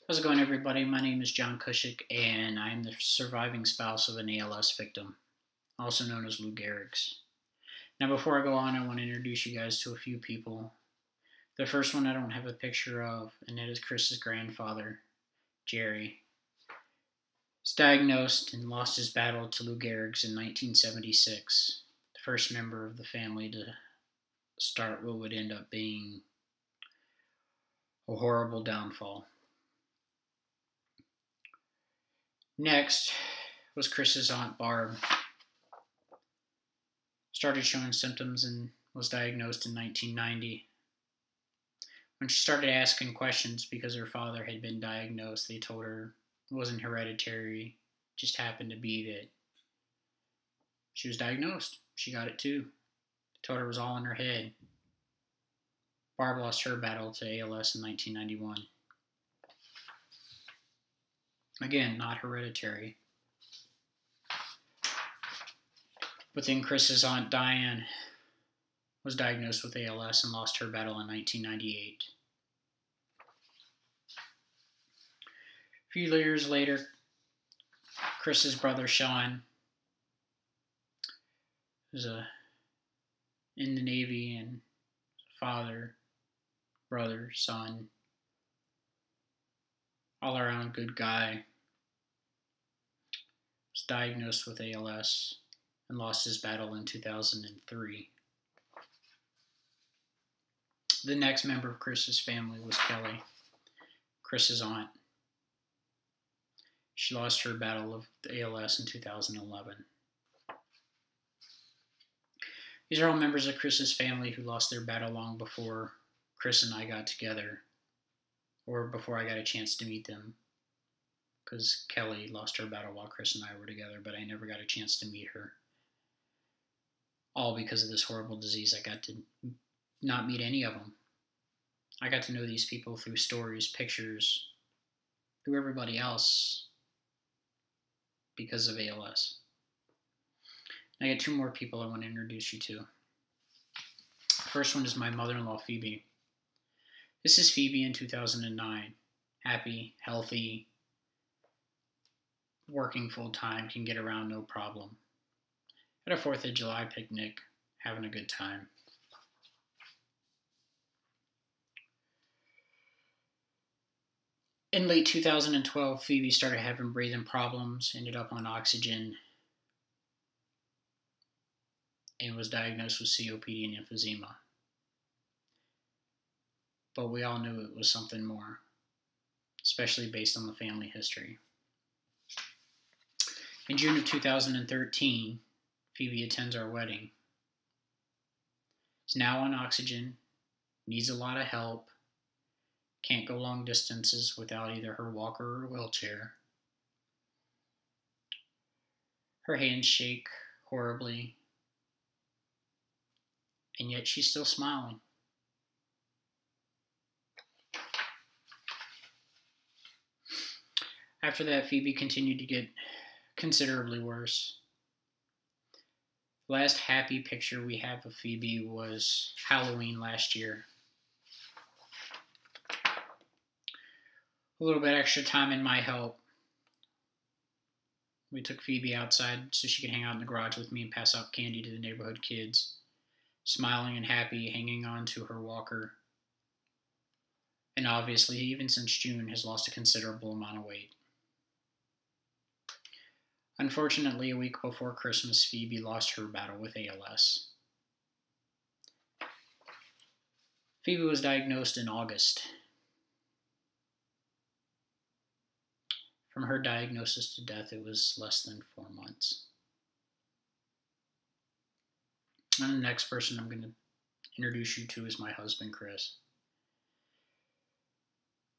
How's it going, everybody? My name is John Kushik, and I'm the surviving spouse of an ALS victim, also known as Lou Gehrig's. Now, before I go on, I want to introduce you guys to a few people. The first one I don't have a picture of, and it is Chris's grandfather, Jerry. He was diagnosed and lost his battle to Lou Gehrig's in 1976, the first member of the family to start what would end up being a horrible downfall. Next was Chris's aunt Barb. Started showing symptoms and was diagnosed in 1990. When she started asking questions because her father had been diagnosed, they told her it wasn't hereditary, it just happened to be that she was diagnosed. She got it too. They told her it was all in her head. Barb lost her battle to ALS in 1991. Again, not hereditary. But then Chris's aunt Diane was diagnosed with ALS and lost her battle in 1998. A few years later, Chris's brother Sean was in the Navy and father, brother, son, all around good guy, was diagnosed with ALS and lost his battle in 2003. The next member of Chris's family was Kelly, Chris's aunt. She lost her battle of ALS in 2011. These are all members of Chris's family who lost their battle long before Chris and I got together, or before I got a chance to meet them, because Kelly lost her battle while Chris and I were together, but I never got a chance to meet her. All because of this horrible disease. I got to not meet any of them. I got to know these people through stories, pictures, through everybody else because of ALS. I got two more people I want to introduce you to. The first one is my mother-in-law, Phoebe. This is Phoebe in 2009. Happy, healthy, working full-time, can get around no problem. At a 4th of July picnic, having a good time. In late 2012, Phoebe started having breathing problems, ended up on oxygen, and was diagnosed with COPD and emphysema. But we all knew it was something more, especially based on the family history. In June of 2013, Phoebe attends our wedding. She's now on oxygen, needs a lot of help, can't go long distances without either her walker or wheelchair. Her hands shake horribly, and yet she's still smiling. After that, Phoebe continued to get considerably worse. The last happy picture we have of Phoebe was Halloween last year. A little bit extra time in my help. We took Phoebe outside so she could hang out in the garage with me and pass out candy to the neighborhood kids, smiling and happy, hanging on to her walker. And obviously, even since June, has lost a considerable amount of weight. Unfortunately, a week before Christmas, Phoebe lost her battle with ALS. Phoebe was diagnosed in August. From her diagnosis to death, it was less than 4 months. And the next person I'm going to introduce you to is my husband, Chris.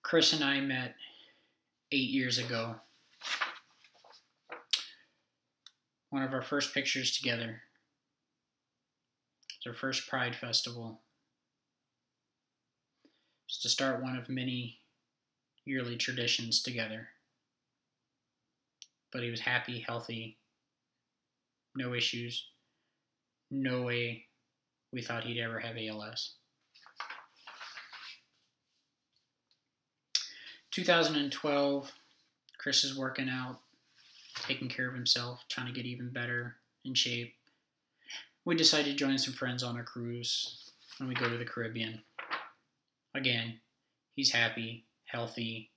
Chris and I met 8 years ago. One of our first pictures together. It was our first Pride Festival. It was to start one of many yearly traditions together. But he was happy, healthy, no issues, no way we thought he'd ever have ALS. 2012, Chris is working out, taking care of himself, trying to get even better in shape. We decided to join some friends on a cruise, and we go to the Caribbean. Again, he's happy, healthy.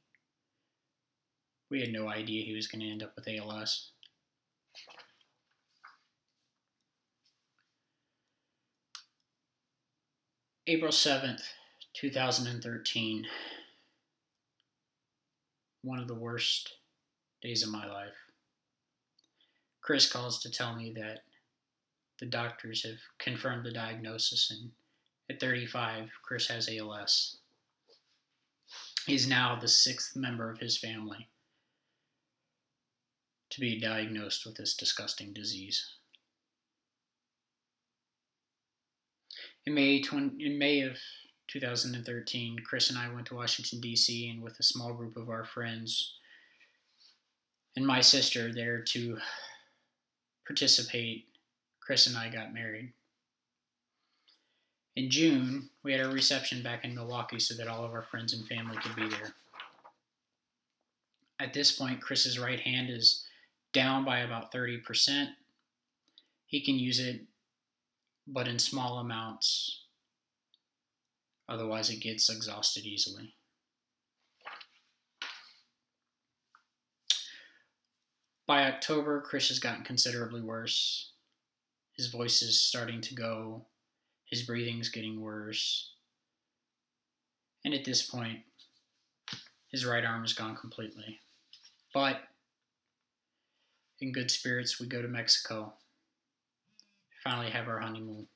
We had no idea he was going to end up with ALS. April 7th, 2013. One of the worst days of my life. Chris calls to tell me that the doctors have confirmed the diagnosis, and at 35, Chris has ALS. He's now the 6th member of his family to be diagnosed with this disgusting disease. In May of 2013, Chris and I went to Washington, D.C., and with a small group of our friends and my sister there to participate, Chris and I got married. In June, we had a reception back in Milwaukee so that all of our friends and family could be there. At this point, Chris's right hand is down by about 30%. He can use it, but in small amounts. Otherwise, it gets exhausted easily. By October, Chris has gotten considerably worse. His voice is starting to go. His breathing's getting worse. And at this point, his right arm is gone completely. But in good spirits, we go to Mexico. Finally have our honeymoon.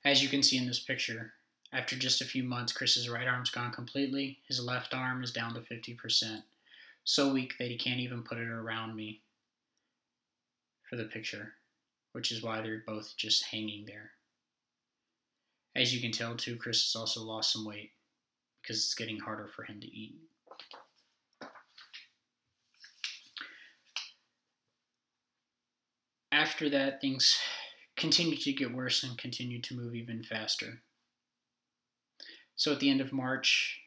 As you can see in this picture, after just a few months, Chris's right arm's gone completely. His left arm is down to 50%. So weak that he can't even put it around me for the picture, which is why they're both just hanging there. As you can tell too, Chris has also lost some weight because it's getting harder for him to eat. After that, things continued to get worse and continued to move even faster. So at the end of March,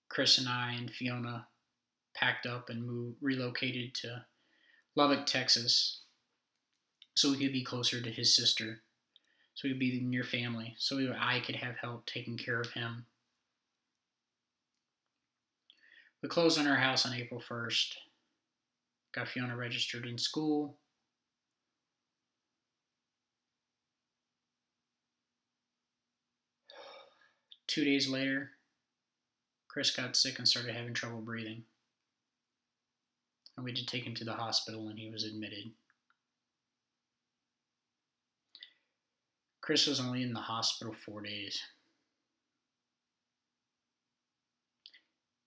Chris and I and Fiona packed up and relocated to Lubbock, Texas, so we could be closer to his sister, so we could be near family, so I could have help taking care of him. We closed on our house on April 1st, got Fiona registered in school. Two days later, Chris got sick and started having trouble breathing. And we had to take him to the hospital, and he was admitted. Chris was only in the hospital 4 days.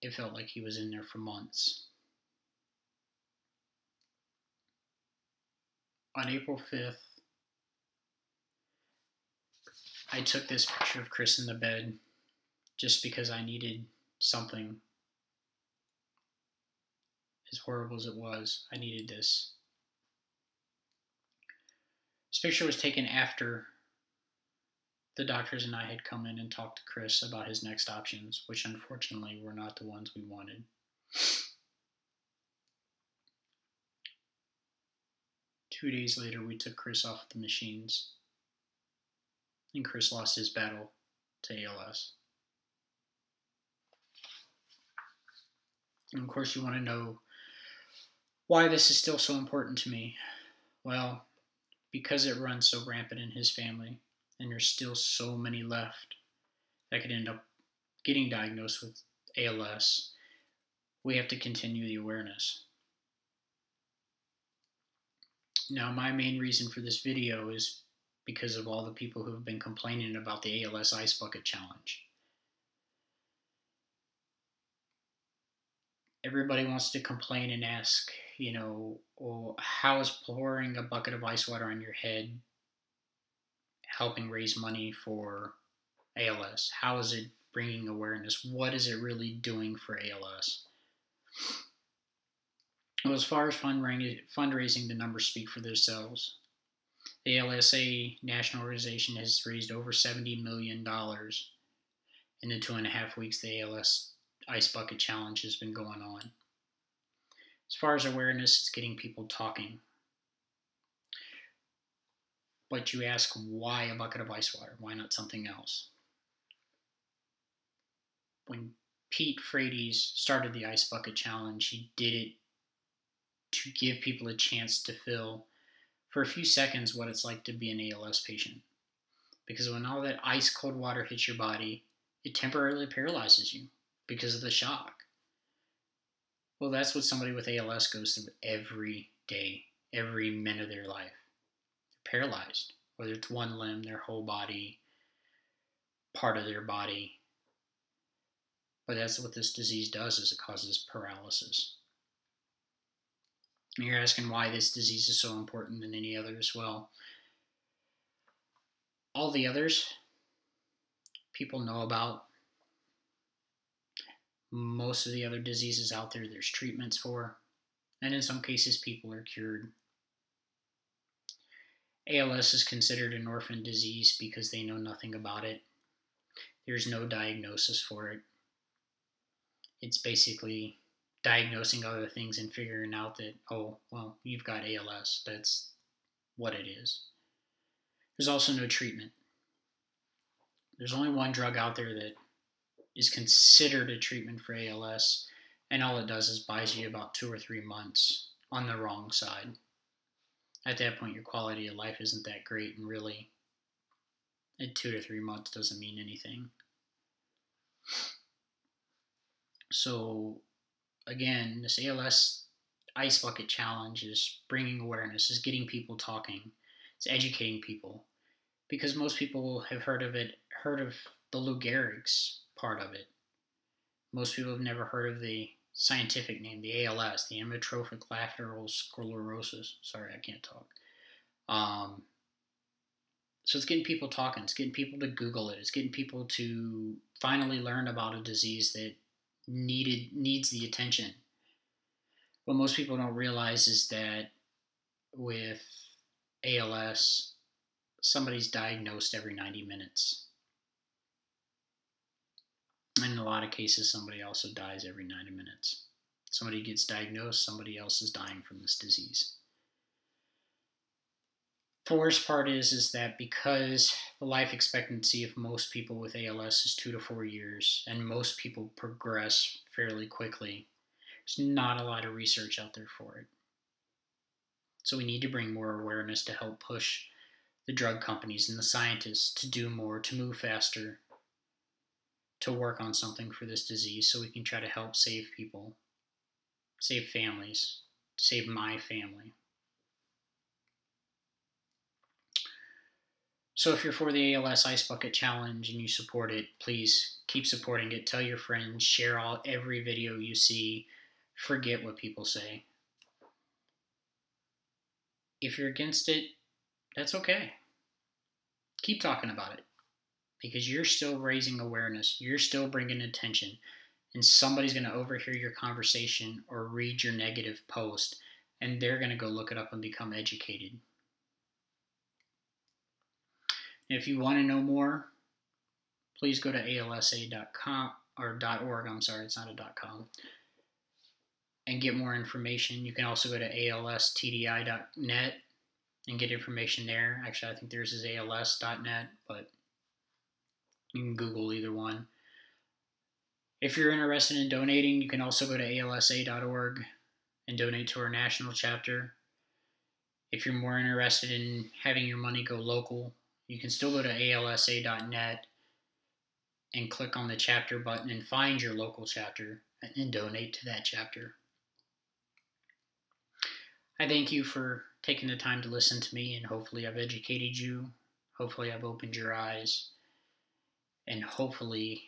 It felt like he was in there for months. On April 5th, I took this picture of Chris in the bed just because I needed something. As horrible as it was, I needed this. This picture was taken after the doctors and I had come in and talked to Chris about his next options, which unfortunately were not the ones we wanted. Two days later, we took Chris off the machines, and Chris lost his battle to ALS. And of course, you want to know why this is still so important to me. Well, because it runs so rampant in his family, and there's still so many left that could end up getting diagnosed with ALS, we have to continue the awareness. Now, my main reason for this video is because of all the people who have been complaining about the ALS Ice Bucket Challenge. Everybody wants to complain and ask, well, how is pouring a bucket of ice water on your head helping raise money for ALS? How is it bringing awareness? What is it really doing for ALS? Well, as far as fundraising, the numbers speak for themselves. The ALSA national organization has raised over $70 million, in the 2.5 weeks the ALS Ice Bucket Challenge has been going on. As far as awareness, it's getting people talking. But you ask, why a bucket of ice water? Why not something else? When Pete Frates started the Ice Bucket Challenge, he did it to give people a chance to feel, for a few seconds, what it's like to be an ALS patient. Because when all that ice cold water hits your body, it temporarily paralyzes you because of the shock. Well, that's what somebody with ALS goes through every day, every minute of their life. They're paralyzed, whether it's one limb, their whole body, part of their body. But that's what this disease does, is it causes paralysis. And you're asking why this disease is so important than any other as well. All the others people know about. Most of the other diseases out there, there's treatments for, and in some cases people are cured. ALS is considered an orphan disease because they know nothing about it. There's no diagnosis for it. It's basically diagnosing other things and figuring out that, oh, well, you've got ALS. That's what it is. There's also no treatment. There's only one drug out there that is considered a treatment for ALS, and all it does is buys you about 2 or 3 months on the wrong side. At that point, your quality of life isn't that great, and really, at 2 to 3 months doesn't mean anything. So, again, this ALS Ice Bucket Challenge is bringing awareness, is getting people talking, it's educating people, because most people have heard of the Lou Gehrig's part of it. Most people have never heard of the scientific name, the ALS, the amyotrophic lateral sclerosis. Sorry, I can't talk. So it's getting people talking. It's getting people to Google it. It's getting people to finally learn about a disease that needs the attention. What most people don't realize is that with ALS, somebody's diagnosed every 90 minutes. And in a lot of cases, somebody also dies every 90 minutes. Somebody gets diagnosed, somebody else is dying from this disease. The worst part is that because the life expectancy of most people with ALS is 2 to 4 years, and most people progress fairly quickly, there's not a lot of research out there for it. So we need to bring more awareness to help push the drug companies and the scientists to do more, to move faster, to work on something for this disease so we can try to help save people, save families, save my family. So if you're for the ALS Ice Bucket Challenge and you support it, please keep supporting it. Tell your friends, share every video you see. Forget what people say. If you're against it, that's okay. Keep talking about it, because you're still raising awareness. You're still bringing attention, and somebody's going to overhear your conversation or read your negative post, and they're going to go look it up and become educated. If you want to know more, please go to alsa.com or .org. I'm sorry, it's not a .com, and get more information. You can also go to alstdi.net and get information there. Actually, I think theirs is als.net, but you can Google either one. If you're interested in donating, you can also go to alsa.org and donate to our national chapter. If you're more interested in having your money go local, you can still go to alsa.net and click on the chapter button and find your local chapter and donate to that chapter. I thank you for taking the time to listen to me, and hopefully I've educated you. Hopefully I've opened your eyes. And hopefully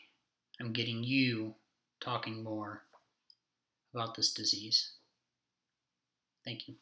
I'm getting you talking more about this disease. Thank you.